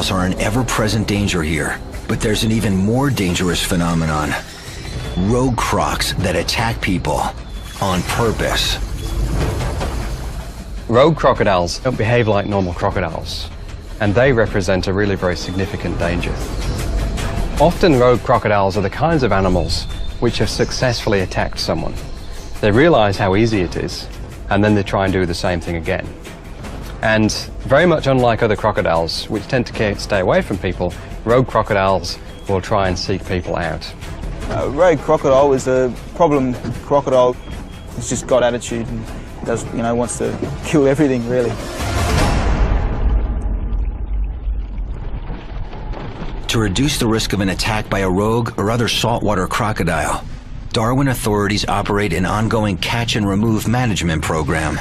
crocodiles are an ever-present danger here, but there's an even more dangerous phenomenon. Rogue crocs that attack people on purpose. Rogue crocodiles don't behave like normal crocodiles, and they represent a really very significant danger. Often rogue crocodiles are the kinds of animals which have successfully attacked someone. They realize how easy it is, and then they try and do the same thing again. And very much unlike other crocodiles, which tend to stay away from people, rogue crocodiles will try and seek people out. Rogue crocodile is a problem crocodile. It's just got attitude and does, wants to kill everything, really. To reduce the risk of an attack by a rogue or other saltwater crocodile, Darwin authorities operate an ongoing catch and remove management program.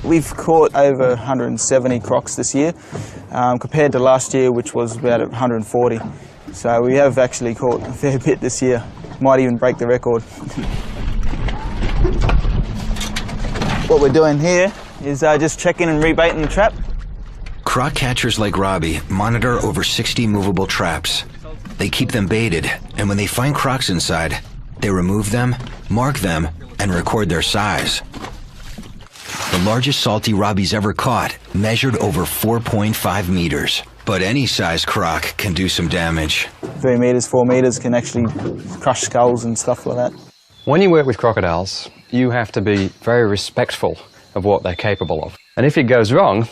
We've caught over 170 crocs this year, compared to last year, which was about 140. So we have actually caught a fair bit this year. Might even break the record. What we're doing here is just checking and rebaiting the trap. Croc catchers like Robbie monitor over 60 movable traps. They keep them baited, and when they find crocs inside, they remove them, mark them, and record their size. The largest salty Robbie's ever caught measured over 4.5 meters. But any size croc can do some damage. 3 meters, 4 meters can actually crush skulls and stuff like that. When you work with crocodiles, you have to be very respectful of what they're capable of. And if it goes wrong,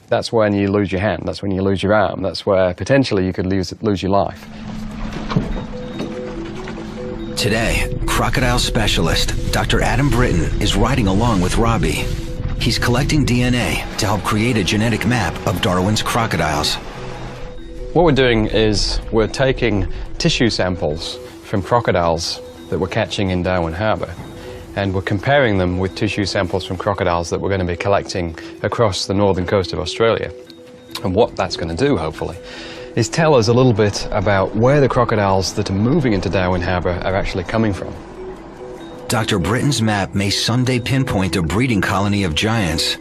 that's when you lose your hand, that's when you lose your arm, that's where potentially you could lose your life. Today, crocodile specialist Dr. Adam Britton is riding along with Robbie. He's collecting DNA to help create a genetic map of Darwin's crocodiles. What we're doing is we're taking tissue samples from crocodiles that we're catching in Darwin Harbour, and we're comparing them with tissue samples from crocodiles that we're going to be collecting across the northern coast of Australia. And what that's going to do, hopefully, is tell us a little bit about where the crocodiles that are moving into Darwin Harbour are actually coming from. Dr. Britton's map may someday pinpoint a breeding colony of giants.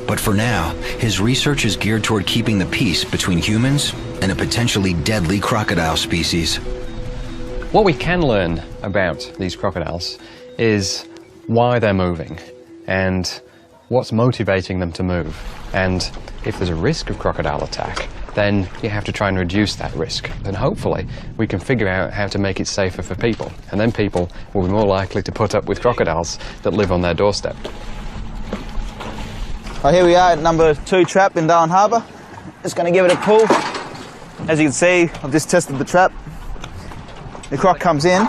But for now, his research is geared toward keeping the peace between humans and a potentially deadly crocodile species. What we can learn about these crocodiles is why they're moving and what's motivating them to move. And if there's a risk of crocodile attack, then you have to try and reduce that risk. And hopefully we can figure out how to make it safer for people. And then people will be more likely to put up with crocodiles that live on their doorstep. Well, here we are at number 2 trap in Darwin Harbour. Just going to give it a pull. As you can see, I've just tested the trap. The croc comes in.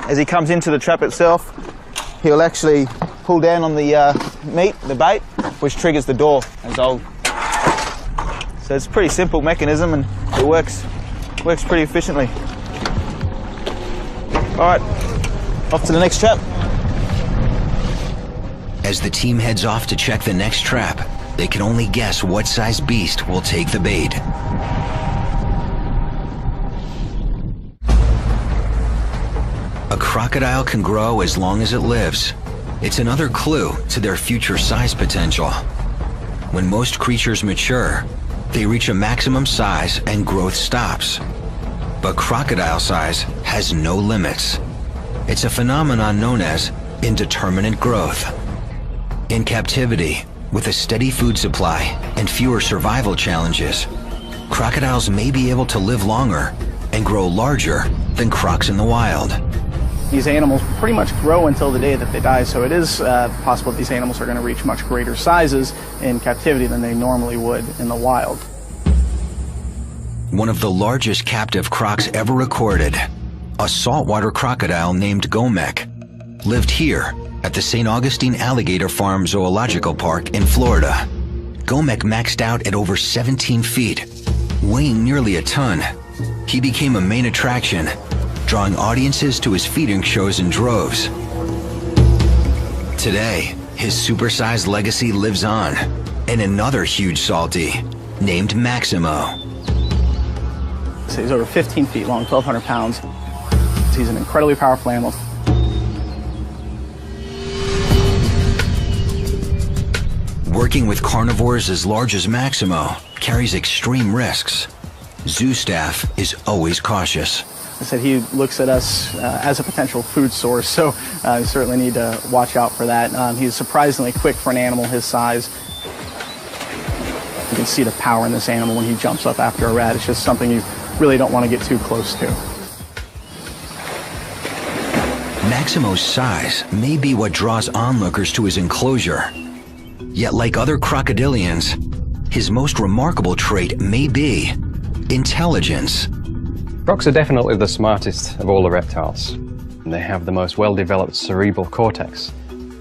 As he comes into the trap itself, he'll actually pull down on the meat, the bait, which triggers the door. So it's a pretty simple mechanism, and it works pretty efficiently. All right, off to the next trap. As the team heads off to check the next trap, they can only guess what size beast will take the bait. A crocodile can grow as long as it lives. It's another clue to their future size potential. When most creatures mature, they reach a maximum size and growth stops. But crocodile size has no limits. It's a phenomenon known as indeterminate growth. In captivity, with a steady food supply and fewer survival challenges, crocodiles may be able to live longer and grow larger than crocs in the wild. These animals pretty much grow until the day that they die, so it is possible that these animals are going to reach much greater sizes in captivity than they normally would in the wild. One of the largest captive crocs ever recorded, a saltwater crocodile named Gomek, lived here at the St. Augustine Alligator Farm Zoological Park in Florida. Gomek maxed out at over 17 feet, weighing nearly a ton. He became a main attraction, drawing audiences to his feeding shows in droves. Today, his supersized legacy lives on, and another huge salty, named Maximo. So he's over 15 feet long, 1,200 pounds. He's an incredibly powerful animal. Working with carnivores as large as Maximo carries extreme risks. Zoo staff is always cautious. I said he looks at us as a potential food source, so we certainly need to watch out for that. He's surprisingly quick for an animal his size. You can see the power in this animal when he jumps up after a rat. It's just something you really don't want to get too close to. Maximo's size may be what draws onlookers to his enclosure. Yet like other crocodilians, his most remarkable trait may be intelligence. Crocs are definitely the smartest of all the reptiles. And they have the most well-developed cerebral cortex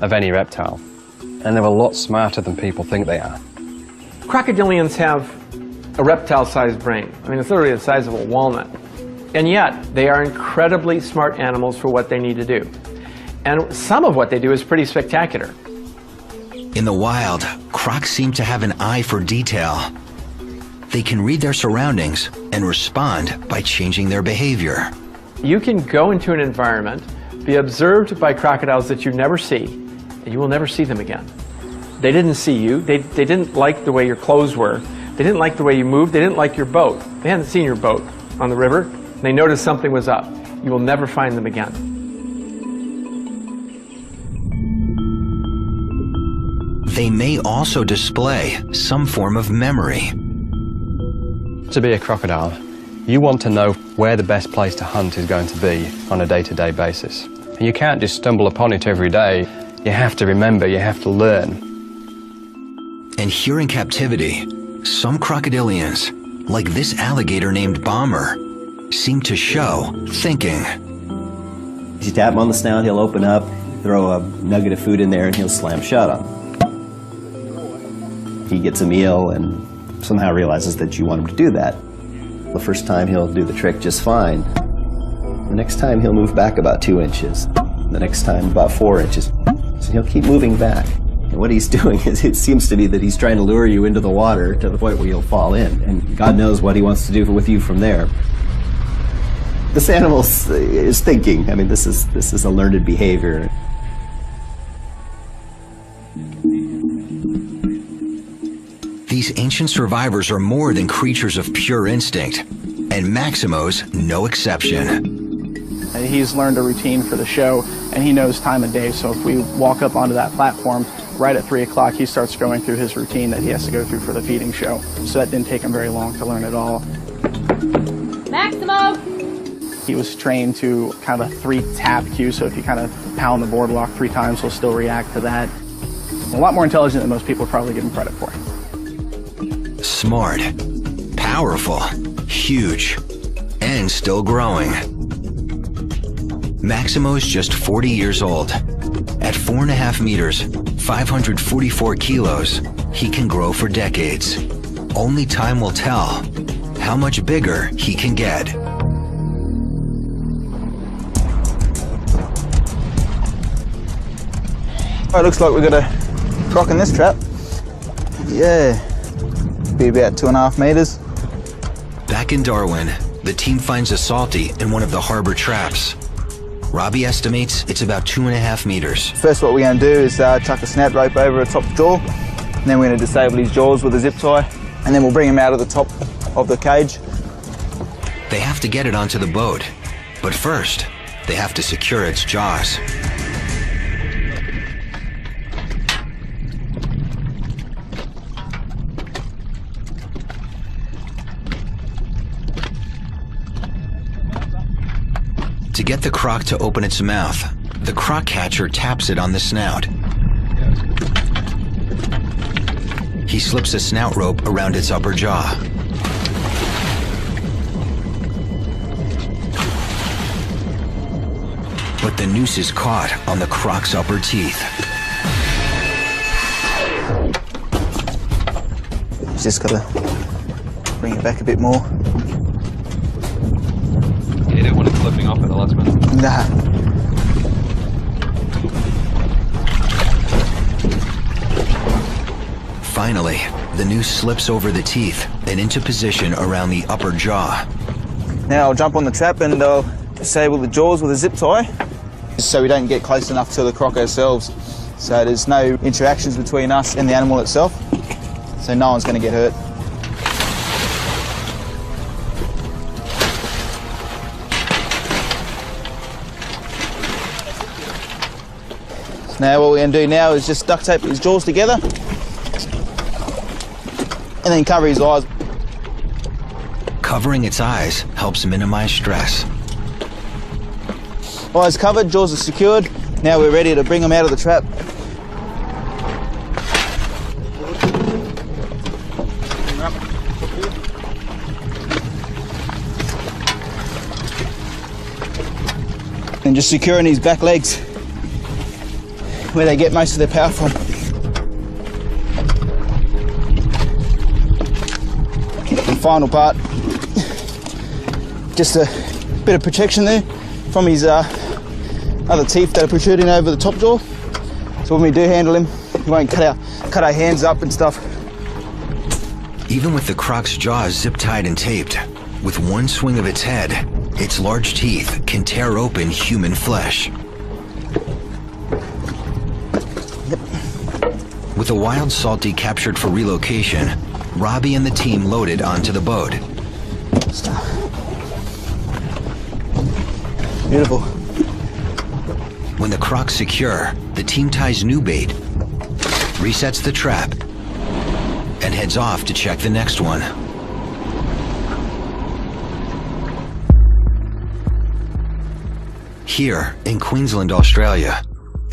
of any reptile. And they're a lot smarter than people think they are. Crocodilians have a reptile-sized brain. I mean, it's literally the size of a walnut. And yet, they are incredibly smart animals for what they need to do. And some of what they do is pretty spectacular. In the wild, crocs seem to have an eye for detail. They can read their surroundings and respond by changing their behavior. You can go into an environment, be observed by crocodiles that you never see, and you will never see them again. They didn't see you. They didn't like the way your clothes were. They didn't like the way you moved. They didn't like your boat. They hadn't seen your boat on the river. They noticed something was up. You will never find them again. They may also display some form of memory. To be a crocodile, you want to know where the best place to hunt is going to be on a day-to-day basis. And you can't just stumble upon it every day. You have to remember, you have to learn. And here in captivity, some crocodilians, like this alligator named Bomber, seem to show thinking. You tap him on the snout, he'll open up, throw a nugget of food in there, and he'll slam shut on it. He gets a meal and somehow realizes that you want him to do that. The first time he'll do the trick just fine. The next time he'll move back about 2 inches. The next time about 4 inches. So he'll keep moving back. And what he's doing is, it seems to be that he's trying to lure you into the water to the point where you'll fall in. And God knows what he wants to do with you from there. This animal is thinking. I mean, this is a learned behavior. These ancient survivors are more than creatures of pure instinct, and Maximo's no exception. He's learned a routine for the show, and he knows time of day. So if we walk up onto that platform, right at 3 o'clock, he starts going through his routine that he has to go through for the feeding show. So that didn't take him very long to learn it all. Maximo! He was trained to kind of a 3-tap cue, so if you kind of pound the boardwalk 3 times, he'll still react to that. A lot more intelligent than most people probably give him credit for. Smart, powerful, huge, and still growing. Maximo's just 40 years old. At 4.5 meters, 544 kilos, he can grow for decades. Only time will tell how much bigger he can get. It looks like we've got a croc in this trap. Yeah, be about 2.5 meters. Back in Darwin, the team finds a salty in one of the harbor traps. Robbie estimates it's about 2.5 meters. First, what we're going to do is chuck a snout rope over the top jaw, and then we're going to disable his jaws with a zip tie, and then we'll bring him out of the top of the cage. They have to get it onto the boat, but first, they have to secure its jaws. To get the croc to open its mouth, the croc catcher taps it on the snout. He slips a snout rope around its upper jaw. But the noose is caught on the croc's upper teeth. Just got to bring it back a bit more. You didn't want it flipping off at the last minute? Nah. Finally, the noose slips over the teeth and into position around the upper jaw. Now I'll jump on the trap and disable the jaws with a zip tie, so we don't get close enough to the croc ourselves. So there's no interactions between us and the animal itself, so no one's going to get hurt. So now what we're going to do now is just duct tape his jaws together and then cover his eyes. Covering its eyes helps minimize stress. Eyes covered, jaws are secured. Now we're ready to bring them out of the trap. And just securing his back legs, where they get most of their power from. The final part, just a bit of protection there from his other teeth that are protruding over the top jaw. So when we do handle him, we won't cut our hands up and stuff. Even with the croc's jaws zip-tied and taped, with one swing of its head, its large teeth can tear open human flesh. With the wild salty captured for relocation, Robbie and the team loaded onto the boat. Beautiful. When the croc's secure, the team ties new bait, resets the trap, and heads off to check the next one. Here in Queensland, Australia,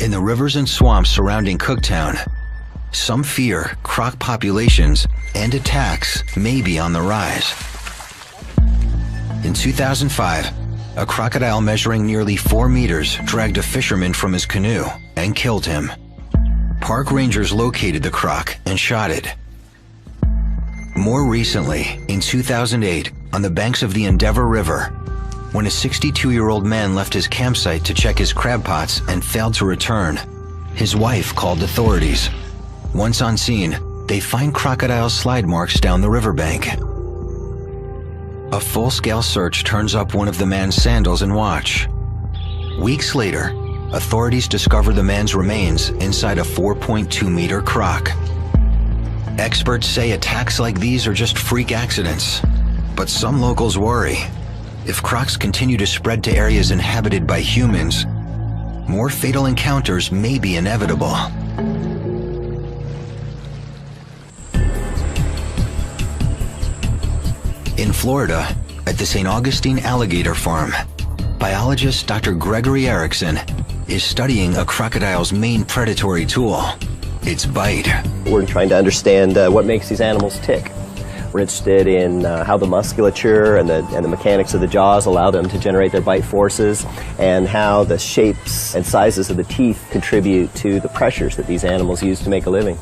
in the rivers and swamps surrounding Cooktown, some fear croc populations and attacks may be on the rise. In 2005, a crocodile measuring nearly 4 meters dragged a fisherman from his canoe and killed him. Park rangers located the croc and shot it. More recently, in 2008, on the banks of the Endeavour River, when a 62-year-old man left his campsite to check his crab pots and failed to return, his wife called authorities. Once on scene, they find crocodile slide marks down the riverbank. A full-scale search turns up one of the man's sandals and watch. Weeks later, authorities discover the man's remains inside a 4.2-meter croc. Experts say attacks like these are just freak accidents, but some locals worry. If crocs continue to spread to areas inhabited by humans, more fatal encounters may be inevitable. In Florida, at the St. Augustine Alligator Farm, biologist Dr. Gregory Erickson is studying a crocodile's main predatory tool, its bite. We're trying to understand what makes these animals tick. We're interested in how the musculature and the mechanics of the jaws allow them to generate their bite forces, and how the shapes and sizes of the teeth contribute to the pressures that these animals use to make a living.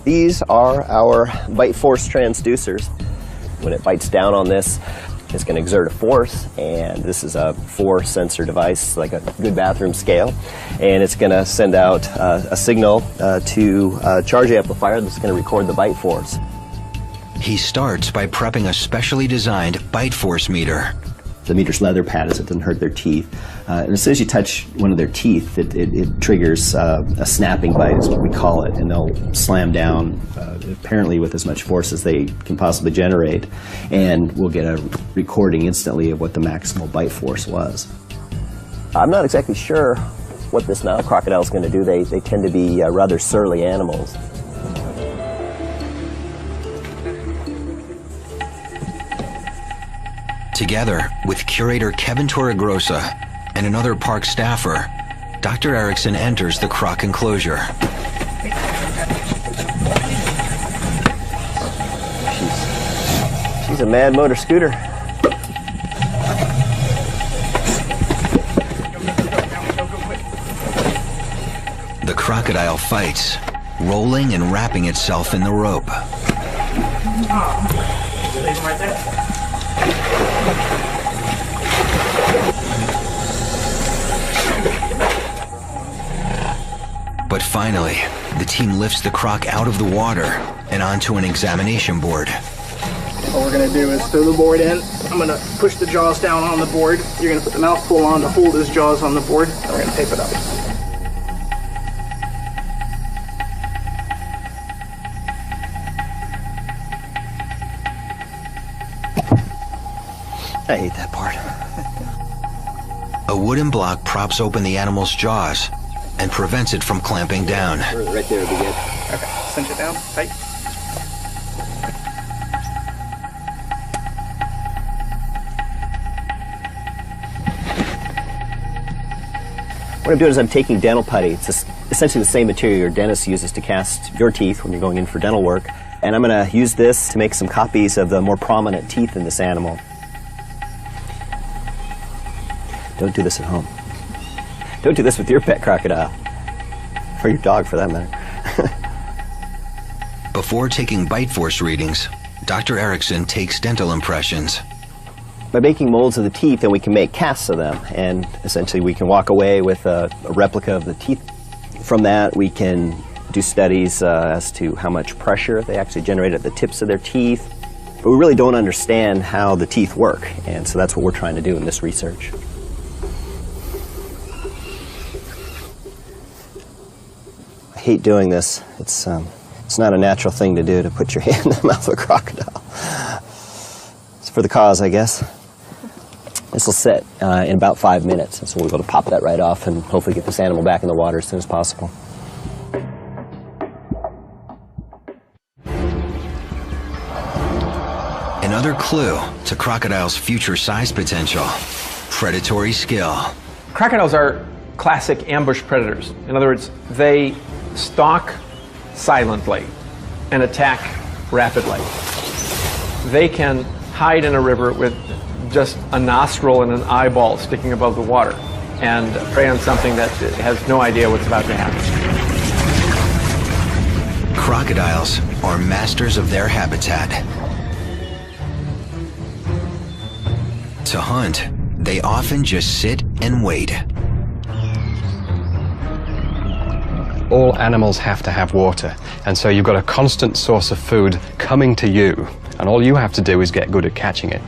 These are our bite force transducers. When it bites down on this, it's going to exert a force, and this is a 4-sensor device, like a good bathroom scale, and it's going to send out a signal to a charge amplifier that's going to record the bite force. He starts by prepping a specially designed bite force meter. The meter's leather pad as it doesn't hurt their teeth. And as soon as you touch one of their teeth, it triggers a snapping bite, is what we call it, and they'll slam down apparently with as much force as they can possibly generate, and we'll get a recording instantly of what the maximal bite force was. I'm not exactly sure what this Nile crocodile is going to do. They tend to be rather surly animals. Together with curator Kevin Torregrossa and another park staffer, Dr. Erickson enters the croc enclosure. She's a mad motor scooter. The crocodile fights, rolling and wrapping itself in the rope. But finally, the team lifts the croc out of the water and onto an examination board. What we're going to do is throw the board in. I'm going to push the jaws down on the board. You're going to put the mouth pull on to hold his jaws on the board, and we're going to tape it up. I hate that part. A wooden block props open the animal's jaws and prevents it from clamping down. Right there would be good. Okay, cinch it down, tight. What I'm doing is I'm taking dental putty. It's essentially the same material your dentist uses to cast your teeth when you're going in for dental work. And I'm going to use this to make some copies of the more prominent teeth in this animal. Don't do this at home. Don't do this with your pet crocodile. Or your dog, for that matter. Before taking bite force readings, Dr. Erickson takes dental impressions. By making molds of the teeth, then we can make casts of them, and essentially we can walk away with a replica of the teeth. From that, we can do studies as to how much pressure they actually generate at the tips of their teeth. But we really don't understand how the teeth work, and so that's what we're trying to do in this research. I hate doing this. It's not a natural thing to do, to put your hand in the mouth of a crocodile. It's for the cause, I guess. This will set in about 5 minutes, and so we'll be able to pop that right off and hopefully get this animal back in the water as soon as possible. Another clue to crocodile's future size potential: predatory skill. Crocodiles are classic ambush predators. In other words, they stalk silently and attack rapidly. They can hide in a river with just a nostril and an eyeball sticking above the water and prey on something that has no idea what's about to happen. Crocodiles are masters of their habitat. To hunt, they often just sit and wait. All animals have to have water, and so you've got a constant source of food coming to you, and all you have to do is get good at catching it.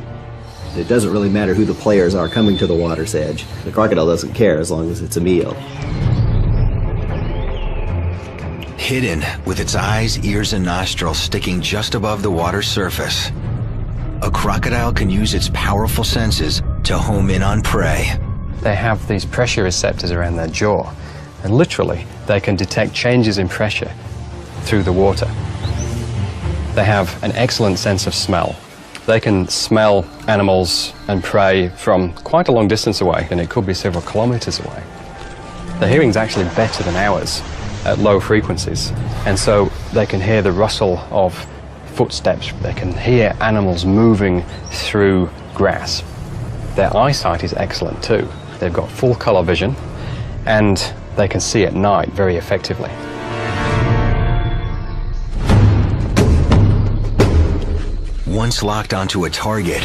It doesn't really matter who the players are coming to the water's edge. The crocodile doesn't care as long as it's a meal. Hidden with its eyes, ears, and nostrils sticking just above the water's surface, a crocodile can use its powerful senses to home in on prey. They have these pressure receptors around their jaw, and literally they can detect changes in pressure through the water. They have an excellent sense of smell. They can smell animals and prey from quite a long distance away, and it could be several kilometers away. Their hearing's actually better than ours at low frequencies, and so they can hear the rustle of footsteps. They can hear animals moving through grass. Their eyesight is excellent too. They've got full color vision, and they can see at night very effectively. Once locked onto a target,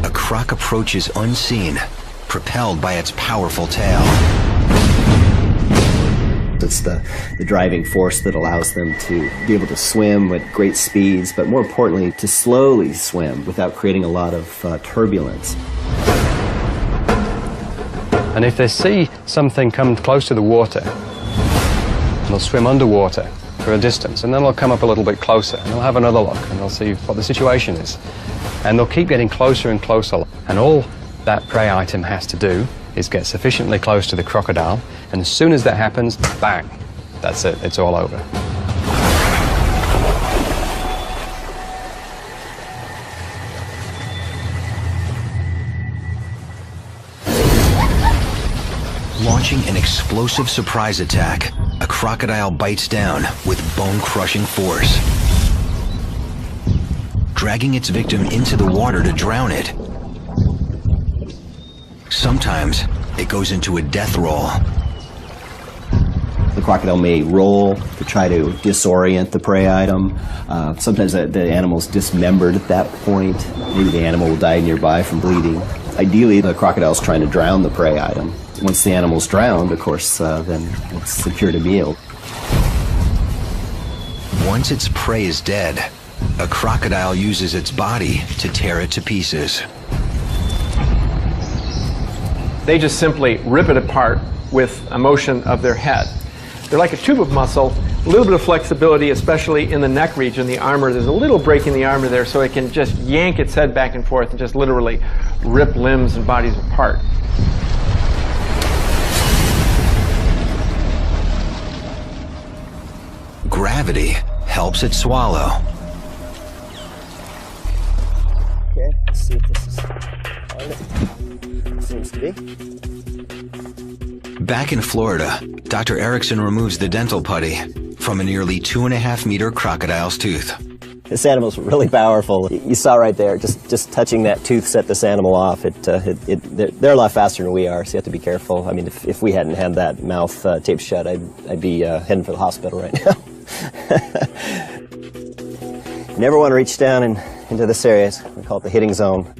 a croc approaches unseen, propelled by its powerful tail. It's the driving force that allows them to be able to swim at great speeds, but more importantly, to slowly swim without creating a lot of turbulence. And if they see something come close to the water, they'll swim underwater for a distance, and then they'll come up a little bit closer, and they'll have another look, and they'll see what the situation is. And they'll keep getting closer and closer, and all that prey item has to do is get sufficiently close to the crocodile, and as soon as that happens, bang, that's it, it's all over. Launching an explosive surprise attack, a crocodile bites down with bone-crushing force, dragging its victim into the water to drown it. Sometimes it goes into a death roll. The crocodile may roll to try to disorient the prey item. Sometimes the animal's dismembered at that point. Maybe the animal will die nearby from bleeding. Ideally, the crocodile's trying to drown the prey item. Once the animal's drowned, of course, then it's secured a meal. Once its prey is dead, a crocodile uses its body to tear it to pieces. They just simply rip it apart with a motion of their head. They're like a tube of muscle A little bit of flexibility, especially in the neck region, the armor. There's a little break in the armor there, so it can just yank its head back and forth and just literally rip limbs and bodies apart. Gravity helps it swallow. Okay, let's see if this is on it. Seems to be. Back in Florida, Dr. Erickson removes the dental putty from a nearly 2.5-meter crocodile's tooth. This animal's really powerful. You saw right there, just touching that tooth set this animal off. They're a lot faster than we are, so you have to be careful. I mean, if we hadn't had that mouth taped shut, I'd be heading for the hospital right now. You never want to reach down into this area. We call it the hitting zone.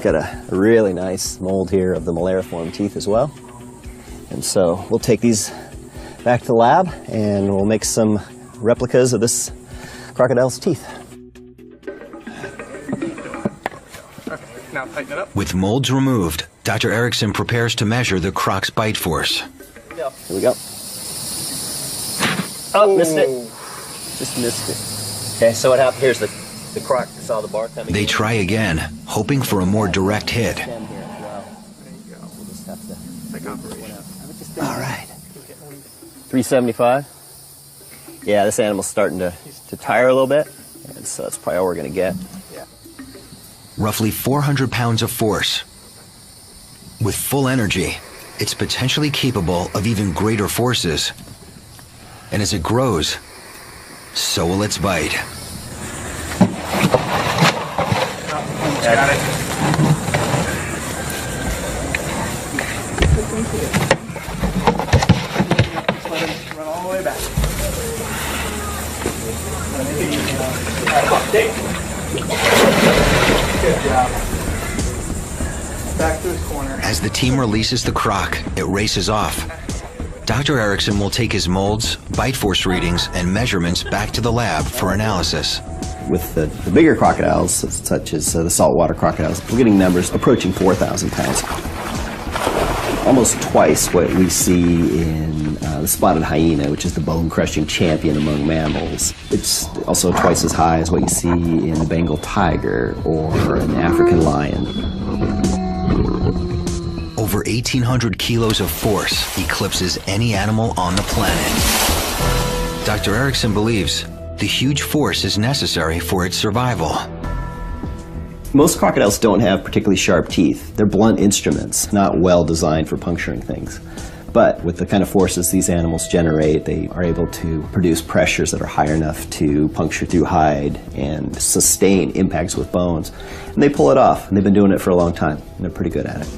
Got a really nice mold here of the malariform teeth as well. And so we'll take these back to the lab and we'll make some replicas of this crocodile's teeth. Now tighten it up. With molds removed, Dr. Erickson prepares to measure the croc's bite force. Here we go. Oh, missed it. Just missed it. Okay, so what happened? Here's the croc. Saw the bar coming. They try again, hoping for a more direct hit. All right. 375. Yeah, this animal's starting to tire a little bit, and so that's probably all we're going to get. Roughly 400 pounds of force. With full energy, it's potentially capable of even greater forces. And as it grows, so will its bite. Got it. Just let him run all the way back. Good job. Back to his corner. As the team releases the croc, it races off. Dr. Erickson will take his molds, bite force readings, and measurements back to the lab for analysis. With the bigger crocodiles, such as the saltwater crocodiles, we're getting numbers approaching 4,000 pounds. Almost twice what we see in the spotted hyena, which is the bone-crushing champion among mammals. It's also twice as high as what you see in the Bengal tiger or an African lion. Over 1,800 kilos of force eclipses any animal on the planet. Dr. Erickson believes the huge force is necessary for its survival. Most crocodiles don't have particularly sharp teeth. They're blunt instruments, not well designed for puncturing things. But with the kind of forces these animals generate, they are able to produce pressures that are high enough to puncture through hide and sustain impacts with bones. And they pull it off, and they've been doing it for a long time, and they're pretty good at it.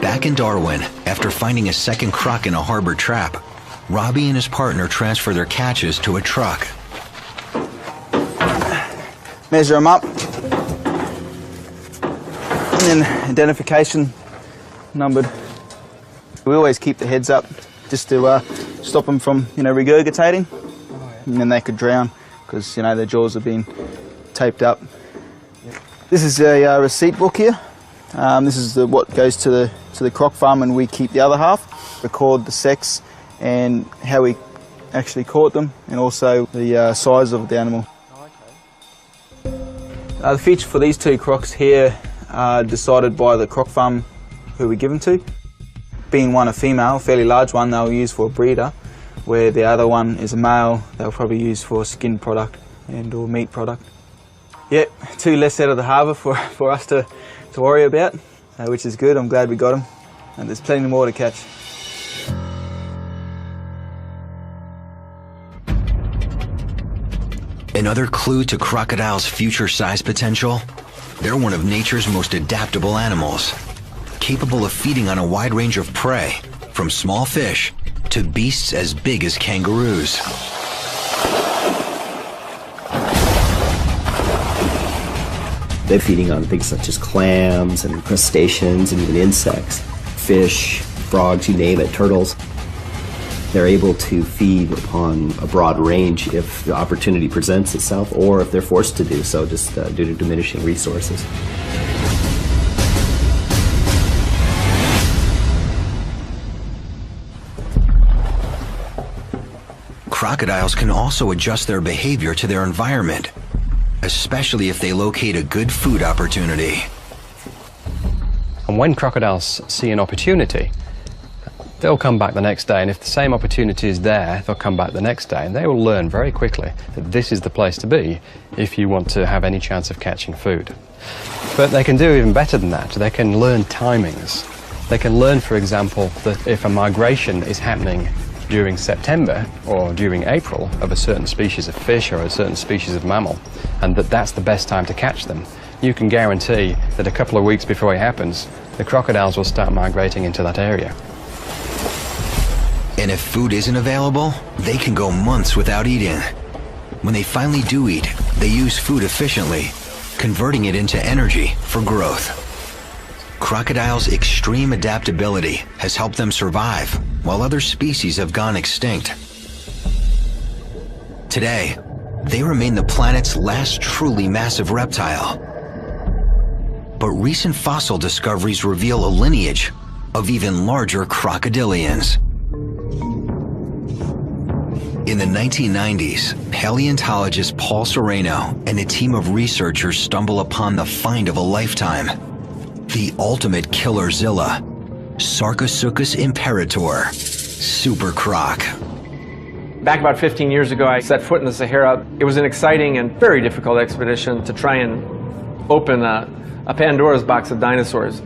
Back in Darwin, after finding a second croc in a harbor trap, Robbie and his partner transfer their catches to a truck. Measure them up. And then identification numbered. We always keep the heads up just to stop them from, regurgitating. And then they could drown because, their jaws have been taped up. This is a receipt book here. This is what goes to the croc farm, and we keep the other half. Record the sex and how we actually caught them, and also the size of the animal. The feature for these two crocs here are decided by the croc farm who we give them to. Being one a female, a fairly large one, they'll use for a breeder, where the other one is a male, they'll probably use for a skin product and or meat product. Yep, two less out of the harbour for us to worry about, which is good. I'm glad we got them, and there's plenty more to catch. Another clue to crocodiles' future size potential? They're one of nature's most adaptable animals, capable of feeding on a wide range of prey, from small fish to beasts as big as kangaroos. They're feeding on things such as clams and crustaceans and even insects, fish, frogs, you name it, turtles. They're able to feed upon a broad range if the opportunity presents itself, or if they're forced to do so just due to diminishing resources. Crocodiles can also adjust their behavior to their environment, especially if they locate a good food opportunity. And when crocodiles see an opportunity, they'll come back the next day, and if the same opportunity is there, they'll come back the next day, and they will learn very quickly that this is the place to be if you want to have any chance of catching food. But they can do even better than that. They can learn timings. They can learn, for example, that if a migration is happening during September or during April of a certain species of fish or a certain species of mammal, and that's the best time to catch them, you can guarantee that a couple of weeks before it happens, the crocodiles will start migrating into that area. And if food isn't available, they can go months without eating. When they finally do eat, they use food efficiently, converting it into energy for growth. Crocodiles' extreme adaptability has helped them survive, while other species have gone extinct. Today, they remain the planet's last truly massive reptile. But recent fossil discoveries reveal a lineage of even larger crocodilians. In the 1990s, paleontologist Paul Sereno and a team of researchers stumble upon the find of a lifetime: the ultimate killerzilla, Sarcosuchus imperator, super croc. Back about 15 years ago, I set foot in the Sahara. It was an exciting and very difficult expedition to try and open a Pandora's box of dinosaurs.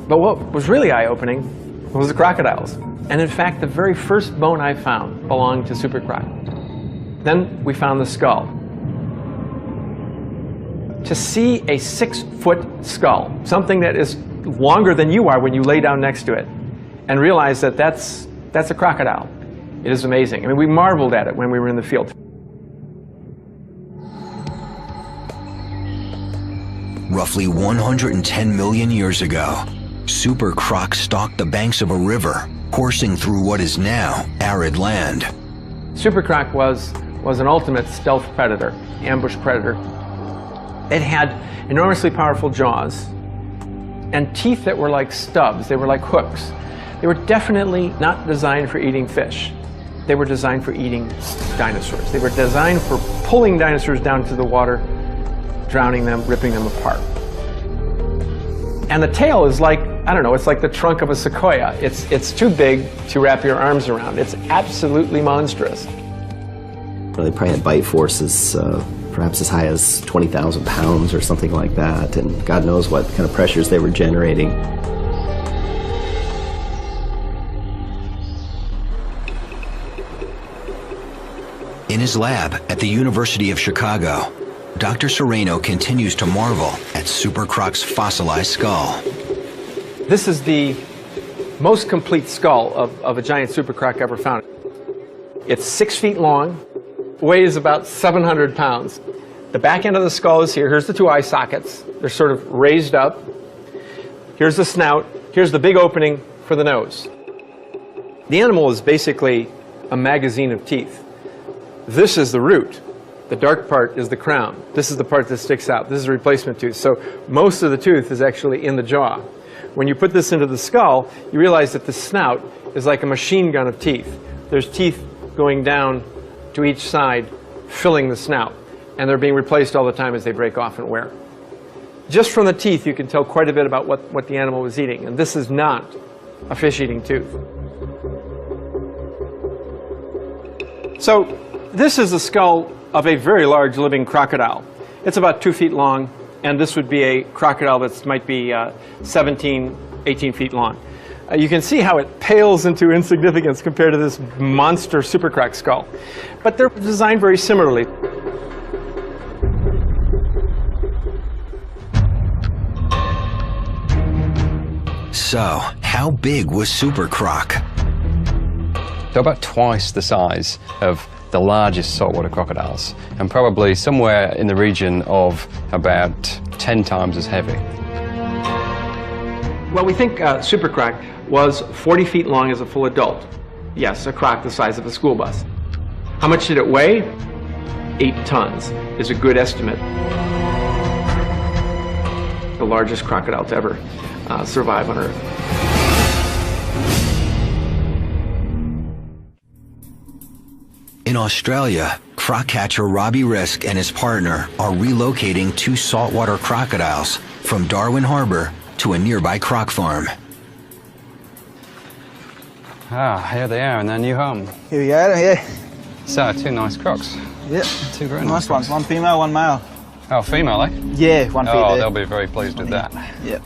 But what was really eye-opening was the crocodiles. And in fact, the very first bone I found belonged to super croc. Then we found the skull. To see a 6-foot skull, something that is longer than you are when you lay down next to it, and realize that that's a crocodile, it is amazing. I mean, we marveled at it when we were in the field. Roughly 110 million years ago, super croc stalked the banks of a river, coursing through what is now arid land. Super croc was an ultimate stealth predator, ambush predator. It had enormously powerful jaws and teeth that were like stubs. They were like hooks. They were definitely not designed for eating fish. They were designed for eating dinosaurs. They were designed for pulling dinosaurs down to the water, drowning them, ripping them apart. And the tail is like, I don't know, it's like the trunk of a sequoia. It's too big to wrap your arms around. It's absolutely monstrous. They probably had bite forces perhaps as high as 20,000 pounds or something like that, and God knows what kind of pressures they were generating. In his lab at the University of Chicago, Dr. Sereno continues to marvel at super croc's fossilized skull. This is the most complete skull of a giant super croc ever found. It's 6 feet long, weighs about 700 pounds. The back end of the skull is here. Here's the two eye sockets. They're sort of raised up. Here's the snout. Here's the big opening for the nose. The animal is basically a magazine of teeth. This is the root. The dark part is the crown. This is the part that sticks out. This is a replacement tooth. So most of the tooth is actually in the jaw. When you put this into the skull, you realize that the snout is like a machine gun of teeth. There's teeth going down to each side, filling the snout. And they're being replaced all the time as they break off and wear. Just from the teeth, you can tell quite a bit about what the animal was eating. And this is not a fish-eating tooth. So this is the skull of a very large living crocodile. It's about 2 feet long, and this would be a crocodile that might be 17, 18 feet long. You can see how it pales into insignificance compared to this monster super croc skull. But they're designed very similarly. So, how big was super croc? They're about twice the size of the largest saltwater crocodiles, and probably somewhere in the region of about 10 times as heavy. Well, we think super croc was 40 feet long as a full adult. Yes, a croc the size of a school bus. How much did it weigh? 8 tons is a good estimate. The largest crocodile to ever survive on Earth. In Australia, croc catcher Robbie Risk and his partner are relocating 2 saltwater crocodiles from Darwin Harbour to a nearby croc farm. Ah, here they are in their new home. Here we go, yeah. So, 2 nice crocs. Yep. 2 very Nice ones. One female, one male. Oh, female, eh? Yeah, one female. Oh, they'll be very pleased with that. Yep.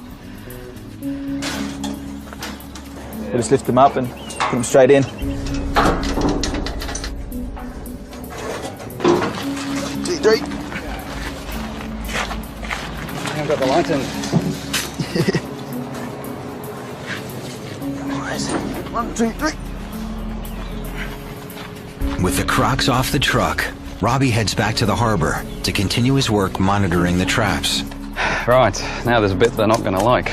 We'll just lift them up and put them straight in. 2, 3. I've got the light in. Nice. 1, 2, 3. With the crocs off the truck, Robbie heads back to the harbour to continue his work monitoring the traps. Right, now there's a bit they're not going to like.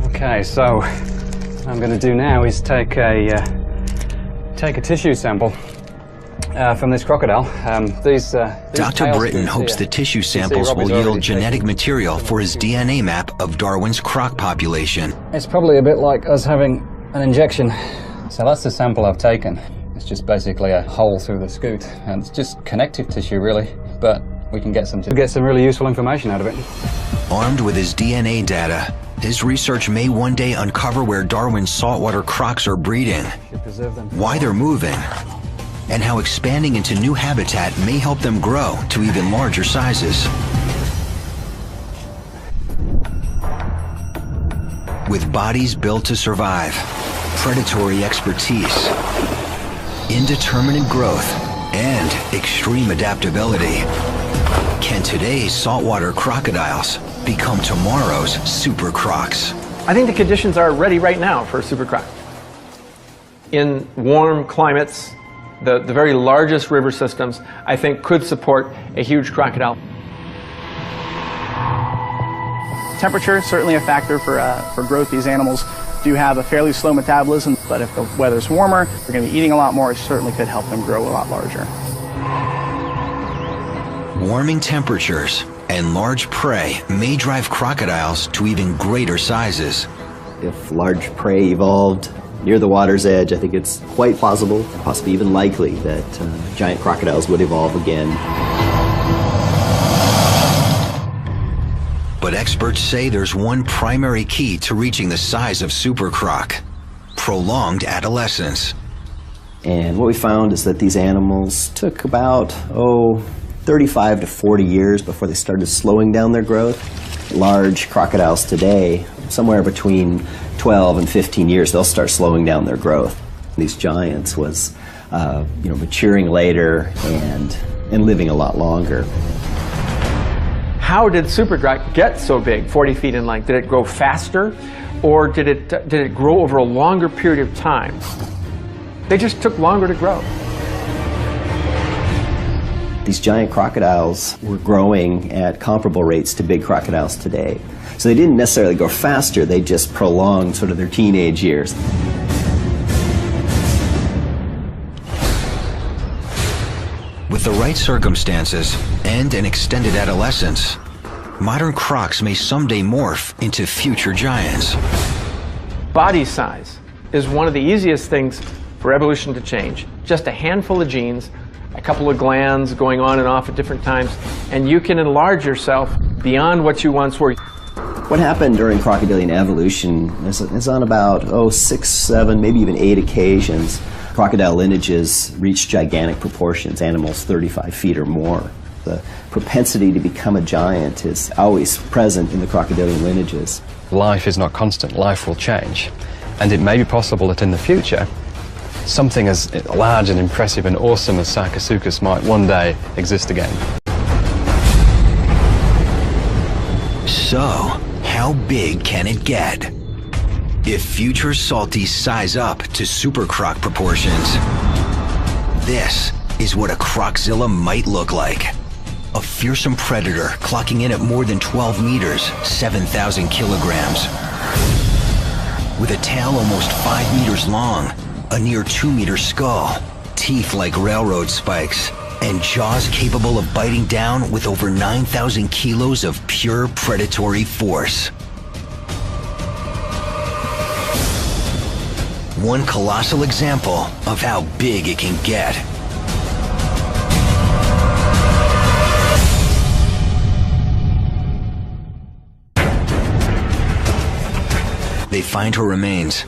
Okay, so what I'm going to do now is take a tissue sample from this crocodile. These Dr. tails Britton you see hopes here. the tissue You see samples will Robbie's yield already genetic taken material for his DNA map of Darwin's croc population. It's probably a bit like us having an injection. So that's the sample I've taken. It's just basically a hole through the scoot, and it's just connective tissue really, but we can get some really useful information out of it. Armed with his DNA data, his research may one day uncover where Darwin's saltwater crocs are breeding, Preserve them. why they're moving, and how expanding into new habitat may help them grow to even larger sizes. With bodies built to survive, predatory expertise, indeterminate growth, and extreme adaptability, can today's saltwater crocodiles become tomorrow's super crocs? I think the conditions are ready right now for a super croc. In warm climates, the very largest river systems, I think, could support a huge crocodile. Temperature is certainly a factor for growth. These animals do have a fairly slow metabolism, but if the weather's warmer, they're going to be eating a lot more. It certainly could help them grow a lot larger. Warming temperatures and large prey may drive crocodiles to even greater sizes. If large prey evolved near the water's edge, I think it's quite plausible, possibly even likely, that giant crocodiles would evolve again. But experts say there's one primary key to reaching the size of super croc: prolonged adolescence. And what we found is that these animals took about, 35 to 40 years before they started slowing down their growth. Large crocodiles today, somewhere between 12 and 15 years, they'll start slowing down their growth. These giants was, maturing later and living a lot longer. How did super croc get so big, 40 feet in length? Did it grow faster, or did it grow over a longer period of time? They just took longer to grow. These giant crocodiles were growing at comparable rates to big crocodiles today. So they didn't necessarily grow faster, they just prolonged sort of their teenage years. With the right circumstances and an extended adolescence, modern crocs may someday morph into future giants. Body size is one of the easiest things for evolution to change. Just a handful of genes, a couple of glands going on and off at different times, and you can enlarge yourself beyond what you once were. What happened during crocodilian evolution is on about 6, 7, maybe even 8 occasions. Crocodile lineages reached gigantic proportions, animals 35 feet or more. The propensity to become a giant is always present in the crocodilian lineages. Life is not constant, life will change. And it may be possible that in the future, something as large and impressive and awesome as Sarcosuchus might one day exist again. So, how big can it get? If future salties size up to super croc proportions, this is what a croczilla might look like. A fearsome predator clocking in at more than 12 meters, 7,000 kilograms. With a tail almost 5 meters long, a near 2-meter skull, teeth like railroad spikes, and jaws capable of biting down with over 9,000 kilos of pure predatory force. One colossal example of how big it can get. They find her remains.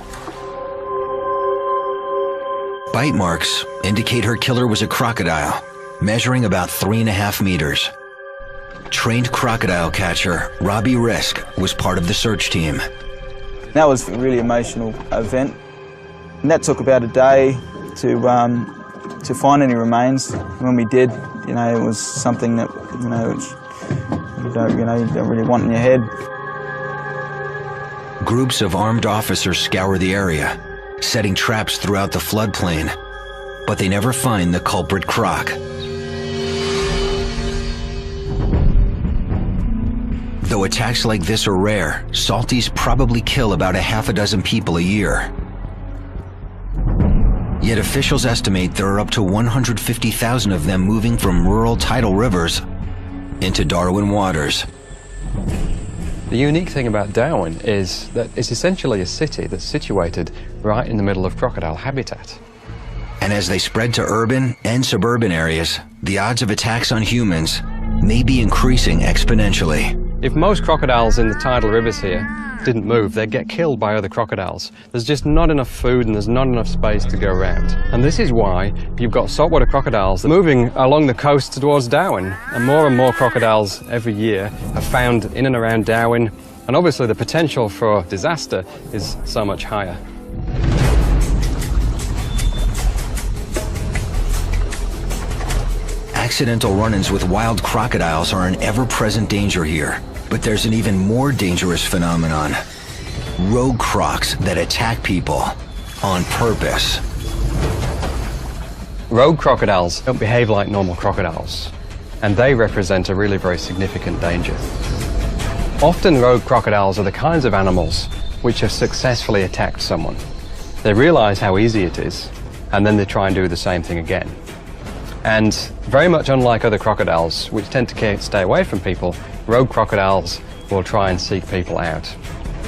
Bite marks indicate her killer was a crocodile, measuring about 3.5 meters. Trained crocodile catcher Robbie Risk was part of the search team. That was a really emotional event. And that took about a day to find any remains. When we did, you know, it was something that, you don't really want in your head. Groups of armed officers scour the area, setting traps throughout the floodplain, but they never find the culprit croc. Though attacks like this are rare, salties probably kill about 6 people a year. Yet officials estimate there are up to 150,000 of them moving from rural tidal rivers into Darwin waters. The unique thing about Darwin is that it's essentially a city that's situated right in the middle of crocodile habitat. And as they spread to urban and suburban areas, the odds of attacks on humans may be increasing exponentially. If most crocodiles in the tidal rivers here didn't move, they'd get killed by other crocodiles. There's just not enough food and there's not enough space to go around. And this is why you've got saltwater crocodiles moving along the coast towards Darwin. And more crocodiles every year are found in and around Darwin. And obviously the potential for disaster is so much higher. Accidental run-ins with wild crocodiles are an ever-present danger here. But there's an even more dangerous phenomenon. Rogue crocs that attack people on purpose. Rogue crocodiles don't behave like normal crocodiles, and they represent a really very significant danger. Often rogue crocodiles are the kinds of animals which have successfully attacked someone. They realize how easy it is, and then they try and do the same thing again. And very much unlike other crocodiles, which tend to stay away from people, rogue crocodiles will try and seek people out.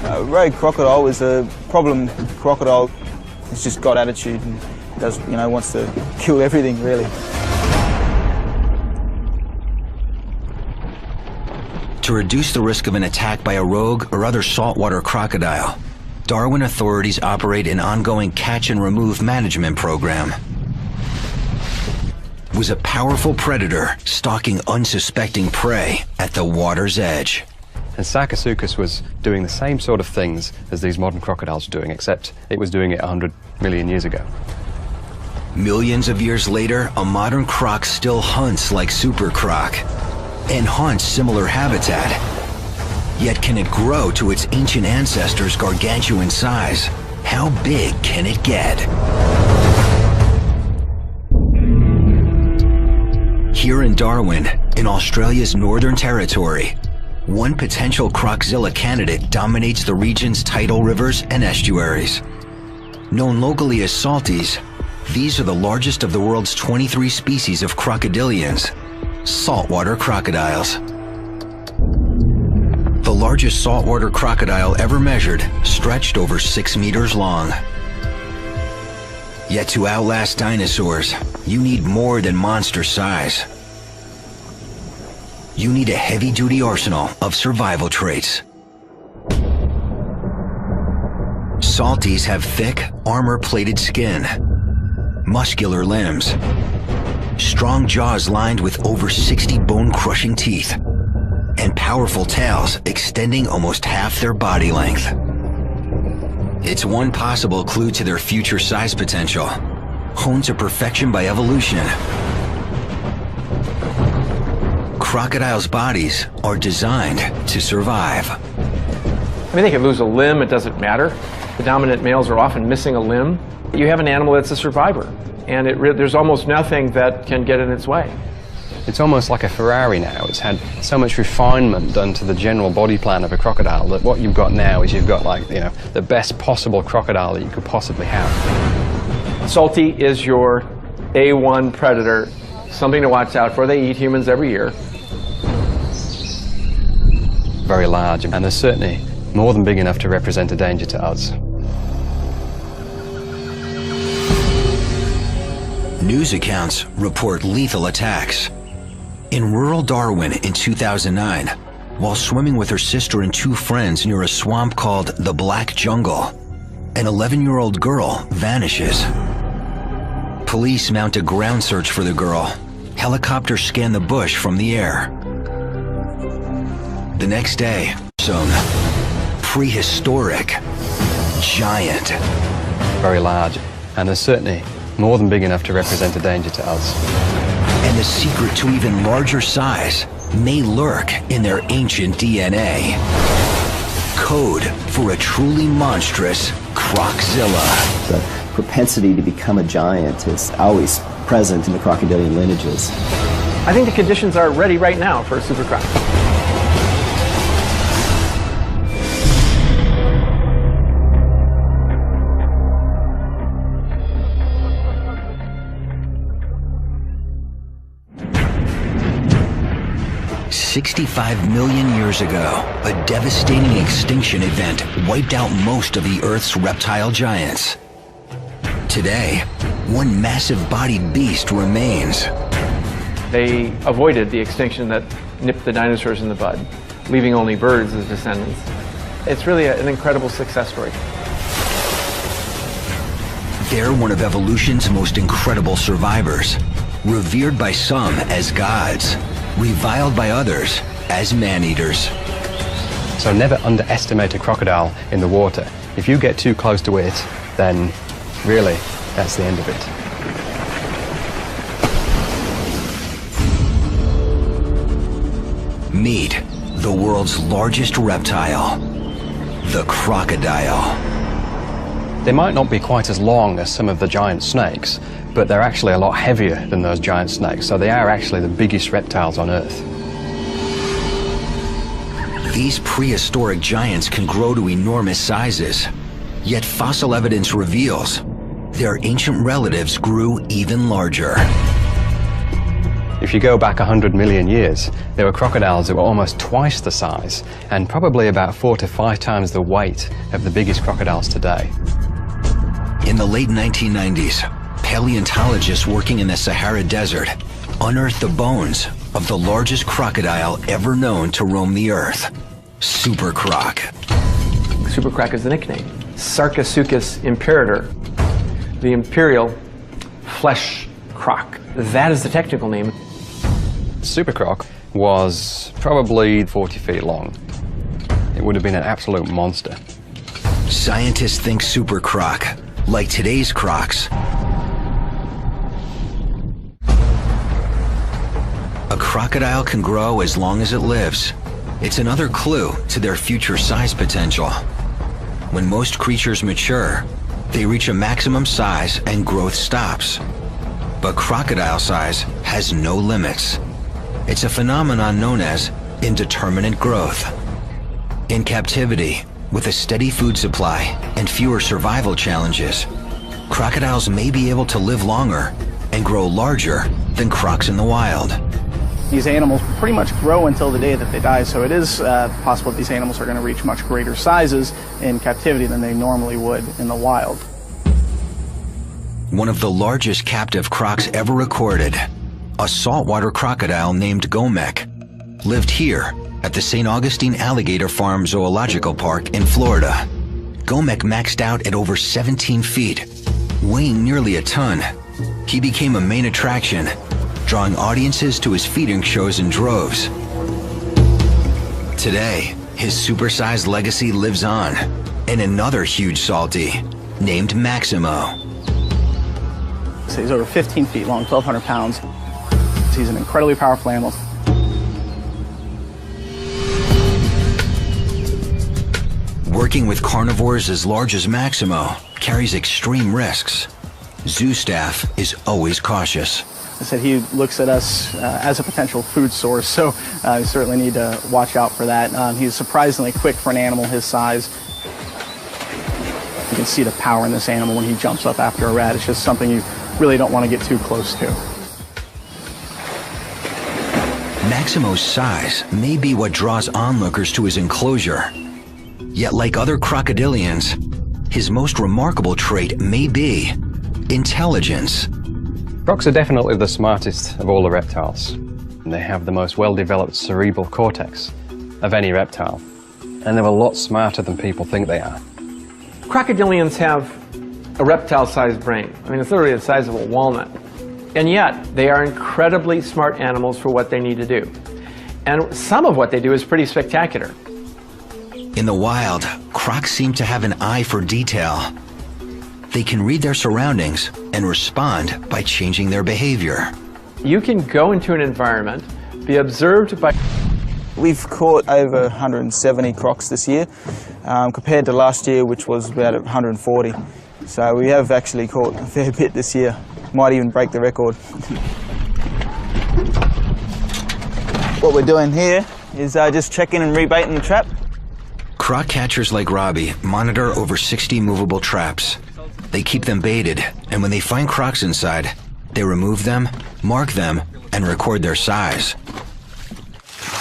Rogue crocodile is a problem crocodile. It's just got attitude and does, wants to kill everything, really. To reduce the risk of an attack by a rogue or other saltwater crocodile, Darwin authorities operate an ongoing catch and remove management program. Was a powerful predator stalking unsuspecting prey at the water's edge. And Sarcosuchus was doing the same sort of things as these modern crocodiles are doing, except it was doing it 100 million years ago. Millions of years later, a modern croc still hunts like Super Croc and haunts similar habitat. Yet can it grow to its ancient ancestors' gargantuan size? How big can it get? Here in Darwin, in Australia's Northern Territory, one potential croczilla candidate dominates the region's tidal rivers and estuaries. Known locally as salties, these are the largest of the world's 23 species of crocodilians, saltwater crocodiles. The largest saltwater crocodile ever measured stretched over 6 meters long. Yet to outlast dinosaurs, you need more than monster size. You need a heavy-duty arsenal of survival traits. Salties have thick, armor-plated skin, muscular limbs, strong jaws lined with over 60 bone-crushing teeth, and powerful tails extending almost half their body length. It's one possible clue to their future size potential, honed to perfection by evolution. Crocodiles' bodies are designed to survive. I mean, they could lose a limb, it doesn't matter. The dominant males are often missing a limb. You have an animal that's a survivor, and there's almost nothing that can get in its way. It's almost like a Ferrari now. It's had so much refinement done to the general body plan of a crocodile that what you've got now is you've got, like, you know, the best possible crocodile that you could possibly have. Salty is your A1 predator, something to watch out for. They eat humans every year. Very large, and they're certainly more than big enough to represent a danger to us. News accounts report lethal attacks. In rural Darwin in 2009, while swimming with her sister and two friends near a swamp called the Black Jungle, an 11-year-old girl vanishes. Police mount a ground search for the girl. Helicopters scan the bush from the air. The next day, zone, prehistoric, giant. Very large, and they're certainly more than big enough to represent a danger to us. And the secret to even larger size may lurk in their ancient DNA. Code for a truly monstrous Croczilla. The propensity to become a giant is always present in the crocodilian lineages. I think the conditions are ready right now for a super croc. $65 million years ago, a devastating extinction event wiped out most of the Earth's reptile giants. Today, one massive-bodied beast remains. They avoided the extinction that nipped the dinosaurs in the bud, leaving only birds as descendants. It's really an incredible success story. They're one of evolution's most incredible survivors, revered by some as gods, reviled by others as man-eaters. So never underestimate a crocodile in the water. If you get too close to it, then really, that's the end of it. Meet the world's largest reptile, the crocodile. They might not be quite as long as some of the giant snakes, but they're actually a lot heavier than those giant snakes, so they are actually the biggest reptiles on Earth. These prehistoric giants can grow to enormous sizes, yet fossil evidence reveals their ancient relatives grew even larger. If you go back 100 million years, there were crocodiles that were almost twice the size and probably about 4 to 5 times the weight of the biggest crocodiles today. In the late 1990s, paleontologists working in the Sahara Desert unearthed the bones of the largest crocodile ever known to roam the Earth, Super Croc. Super croc is the nickname. Sarcosuchus imperator, the imperial flesh croc. That is the technical name. Super Croc was probably 40 feet long. It would have been an absolute monster. Scientists think Super Croc, like today's crocs, a crocodile can grow as long as it lives. It's another clue to their future size potential. When most creatures mature, they reach a maximum size and growth stops. But crocodile size has no limits. It's a phenomenon known as indeterminate growth. In captivity, with a steady food supply and fewer survival challenges, crocodiles may be able to live longer and grow larger than crocs in the wild. These animals pretty much grow until the day that they die, so it is possible that these animals are going to reach much greater sizes in captivity than they normally would in the wild. One of the largest captive crocs ever recorded, a saltwater crocodile named Gomek, lived here at the St. Augustine Alligator Farm Zoological Park in Florida. Gomek maxed out at over 17 feet, weighing nearly a ton. He became a main attraction, drawing audiences to his feeding shows in droves. Today, his supersized legacy lives on, and another huge salty, named Maximo. So he's over 15 feet long, 1,200 pounds. He's an incredibly powerful animal. Working with carnivores as large as Maximo carries extreme risks. Zoo staff is always cautious. I said he looks at us as a potential food source, so we certainly need to watch out for that. He's surprisingly quick for an animal his size. You can see the power in this animal when he jumps up after a rat. It's just something you really don't want to get too close to. Maximo's size may be what draws onlookers to his enclosure. Yet like other crocodilians, his most remarkable trait may be intelligence. Crocs are definitely the smartest of all the reptiles. They have the most well-developed cerebral cortex of any reptile, and they're a lot smarter than people think they are. Crocodilians have a reptile-sized brain. I mean, it's literally the size of a walnut. And yet, they are incredibly smart animals for what they need to do. And some of what they do is pretty spectacular. In the wild, crocs seem to have an eye for detail. They can read their surroundings and respond by changing their behavior. You can go into an environment, be observed by... We've caught over 170 crocs this year, compared to last year, which was about 140. So we have actually caught a fair bit this year. Might even break the record. What we're doing here is just checking and rebaiting the trap. Croc catchers like Robbie monitor over 60 movable traps. They keep them baited, and when they find crocs inside, they remove them, mark them, and record their size.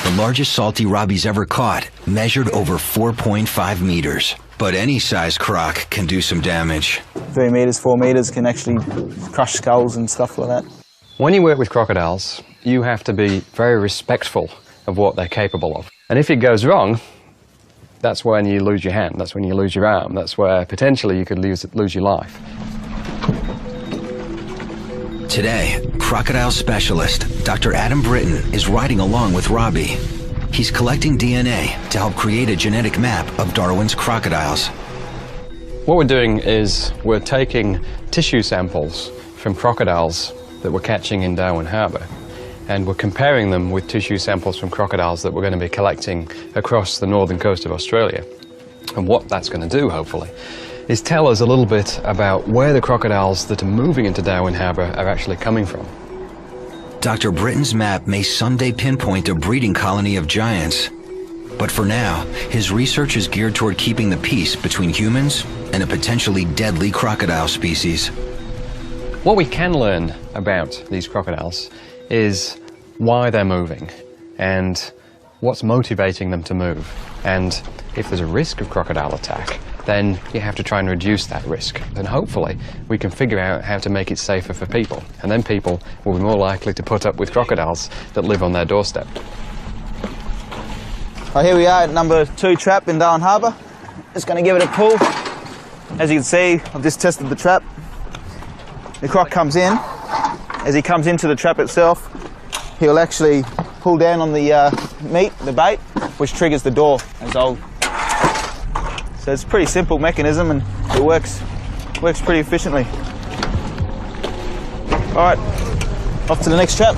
The largest salty Robbie's ever caught measured over 4.5 meters. But any size croc can do some damage. 3 meters, 4 meters can actually crush skulls and stuff like that. When you work with crocodiles, you have to be very respectful of what they're capable of. And if it goes wrong, that's when you lose your hand, that's when you lose your arm, that's where potentially you could lose your life. Today, crocodile specialist Dr. Adam Britton is riding along with Robbie. He's collecting DNA to help create a genetic map of Darwin's crocodiles. What we're doing is we're taking tissue samples from crocodiles that we're catching in Darwin Harbour, and we're comparing them with tissue samples from crocodiles that we're going to be collecting across the northern coast of Australia. And what that's going to do, hopefully, is tell us a little bit about where the crocodiles that are moving into Darwin Harbour are actually coming from. Dr. Britton's map may someday pinpoint a breeding colony of giants. But for now, his research is geared toward keeping the peace between humans and a potentially deadly crocodile species. What we can learn about these crocodiles is why they're moving and what's motivating them to move. And if there's a risk of crocodile attack, then you have to try and reduce that risk. And hopefully we can figure out how to make it safer for people. And then people will be more likely to put up with crocodiles that live on their doorstep. Well, here we are at number 2 trap in Darwin Harbour. Just going to give it a pull. As you can see, I've just tested the trap. The croc comes in. As he comes into the trap itself, he'll actually pull down on the meat, the bait, which triggers the door as old. So it's a pretty simple mechanism and it works pretty efficiently. All right, off to the next trap.